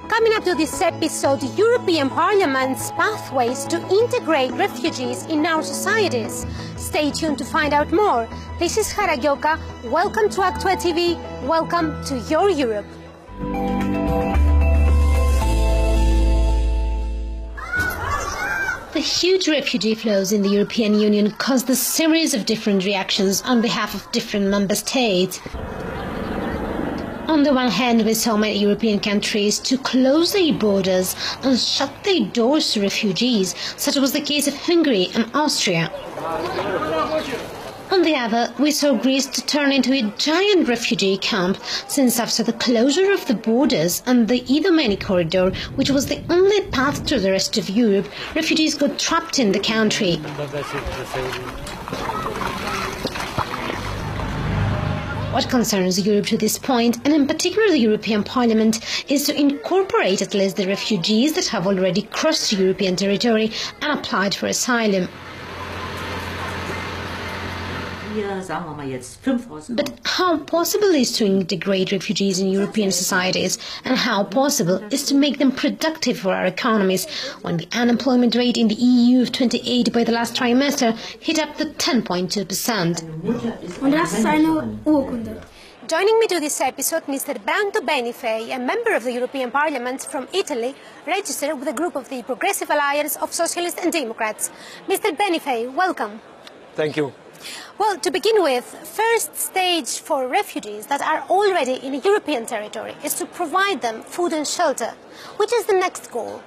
Coming up to this episode, European Parliament's pathways to integrate refugees in our societies. Stay tuned to find out more. This is Haragioka. Welcome to Actua TV. Welcome to your Europe. The huge refugee flows in the European Union caused a series of different reactions on behalf of different member states. On the one hand, we saw many European countries to close their borders and shut their doors to refugees, such was the case of Hungary and Austria. On the other, we saw Greece to turn into a giant refugee camp, since after the closure of the borders and the Idomeni corridor, which was the only path to the rest of Europe, refugees got trapped in the country. What concerns Europe to this point, and in particular the European Parliament, is to incorporate at least the refugees that have already crossed European territory and applied for asylum. But how possible is to integrate refugees in European societies, and how possible is to make them productive for our economies, when the unemployment rate in the EU of 28 by the last trimester hit up to 10.2%? Joining me to this episode, Mr. Parlamento Benifei, a member of the European Parliament from Italy, registered with a group of the Progressive Alliance of Socialists and Democrats. Mr. Benifei, welcome. Thank you. Well, to begin with, first stage for refugees that are already in European territory is to provide them food and shelter. Which is the next goal?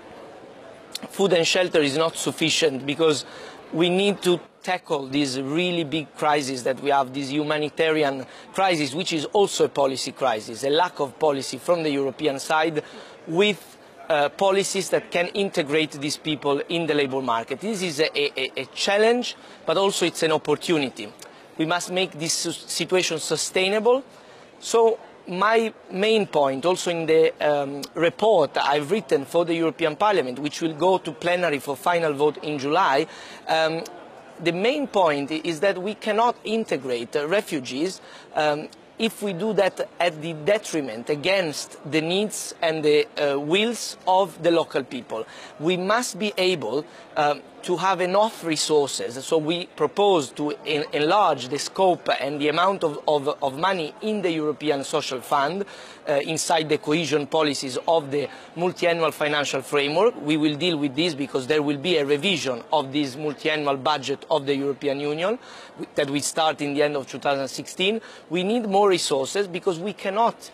Food and shelter is not sufficient because we need to tackle this really big crisis that we have, this humanitarian crisis, which is also a policy crisis, a lack of policy from the European side with policies that can integrate these people in the labour market. This is a challenge, but also it's an opportunity. We must make this situation sustainable. So my main point, also in the report I've written for the European Parliament, which will go to plenary for final vote in July, the main point is that we cannot integrate refugees if we do that at the detriment, against the needs and the wills of the local people. We must be able to have enough resources, so we propose to enlarge the scope and the amount of money in the European Social Fund inside the cohesion policies of the multi-annual financial framework. We will deal with this because there will be a revision of this multi-annual budget of the European Union that will start in the end of 2016. We need more resources because we cannot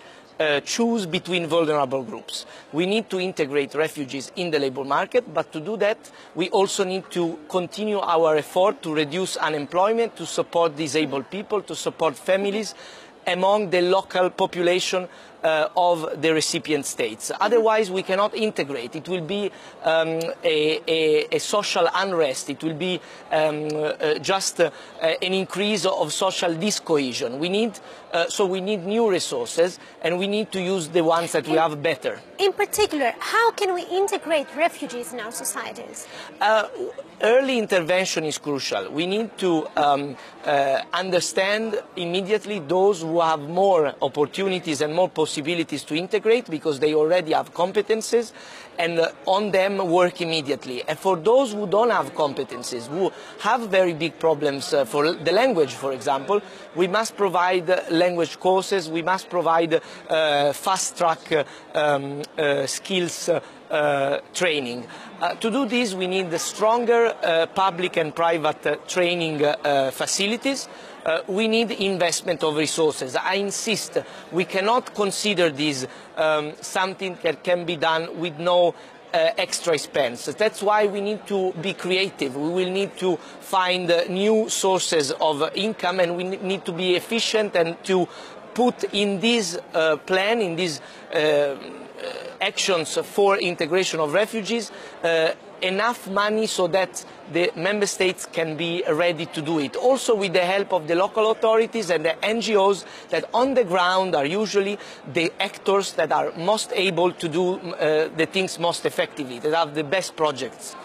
choose between vulnerable groups. We need to integrate refugees in the labour market, but to do that we also need to continue our effort to reduce unemployment, to support disabled people, to support families among the local population of the recipient states. Otherwise we cannot integrate. It will be a social unrest. It will be just an increase of social discohesion. We need new resources, and we need to use the ones that we have better. In particular, how can we integrate refugees in our societies? Early intervention is crucial. We need to understand immediately those who have more opportunities and more possibilities to integrate because they already have competences, and on them work immediately. And for those who don't have competences, who have very big problems for the language, for example, we must provide language courses, we must provide fast-track skills training. To do this, we need stronger public and private training facilities. We need investment of resources. I insist, we cannot consider this something that can be done with no extra expense. That's why we need to be creative. We will need to find new sources of income, and we need to be efficient and to put in this plan, in these actions for integration of refugees, enough money so that the member states can be ready to do it. Also with the help of the local authorities and the NGOs that on the ground are usually the actors that are most able to do the things most effectively, that have the best projects.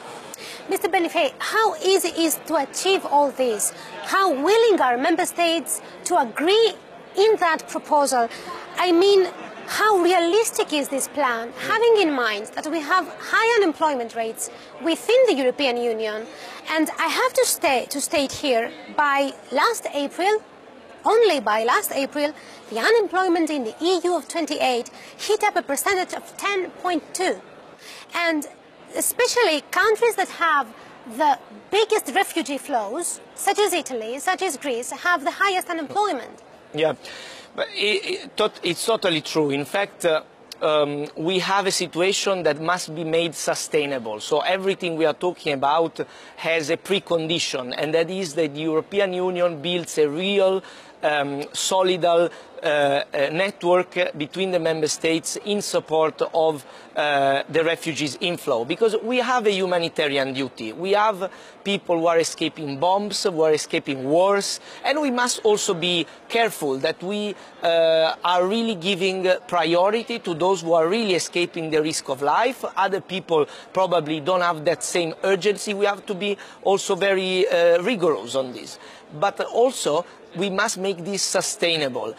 Mr. Benifei, how easy is to achieve all this? How willing are member states to agree in that proposal? I mean, How realistic is this plan, having in mind that we have high unemployment rates within the European Union? And I have to state here, by last April, only by last April, the unemployment in the EU of 28 hit up a percentage of 10.2. And especially countries that have the biggest refugee flows, such as Italy, such as Greece, have the highest unemployment. Yeah, but it's totally true. In fact, we have a situation that must be made sustainable. So everything we are talking about has a precondition, and that is that the European Union builds a real solid network between the member states in support of the refugees inflow, because we have a humanitarian duty. We have people who are escaping bombs, who are escaping wars, and we must also be careful that we are really giving priority to those who are really escaping the risk of life. Other people probably don't have that same urgency. We have to be also very rigorous on this. But also, we must make this sustainable.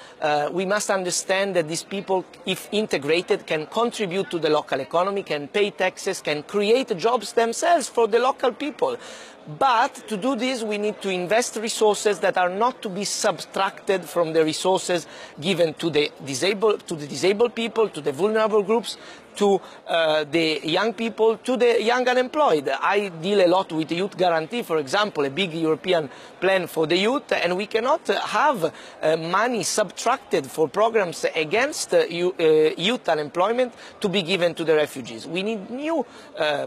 We must understand that these people, if integrated, can contribute to the local economy, can pay taxes, can create jobs themselves for the local people. But to do this, we need to invest resources that are not to be subtracted from the resources given to the disabled people, to the vulnerable groups, to the young people, to the young unemployed. I deal a lot with the Youth Guarantee, for example, a big European plan for the youth, and we cannot have money subtracted for programs against youth unemployment to be given to the refugees. We need new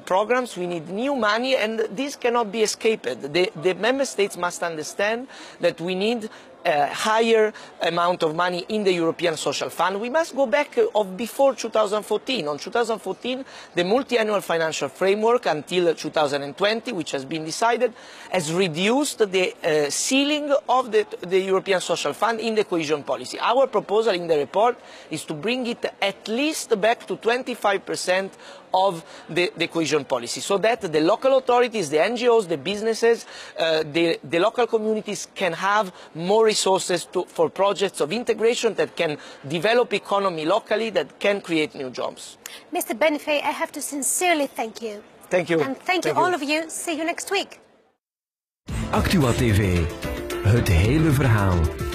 programs, we need new money, and this cannot be escaped. The member states must understand that we need a higher amount of money in the European Social Fund. We must go back of before 2014. On 2014, the multi-annual financial framework until 2020, which has been decided, has reduced the ceiling of the European Social Fund in the cohesion policy. Our proposal in the report is to bring it at least back to 25% of the cohesion policy, so that the local authorities, the NGOs, the businesses, the local communities can have more resources for projects of integration that can develop economy locally, that can create new jobs. Mr. Benifei, I have to sincerely thank you. Thank you. And thank you all of you. See you next week. Actua TV. Het hele verhaal.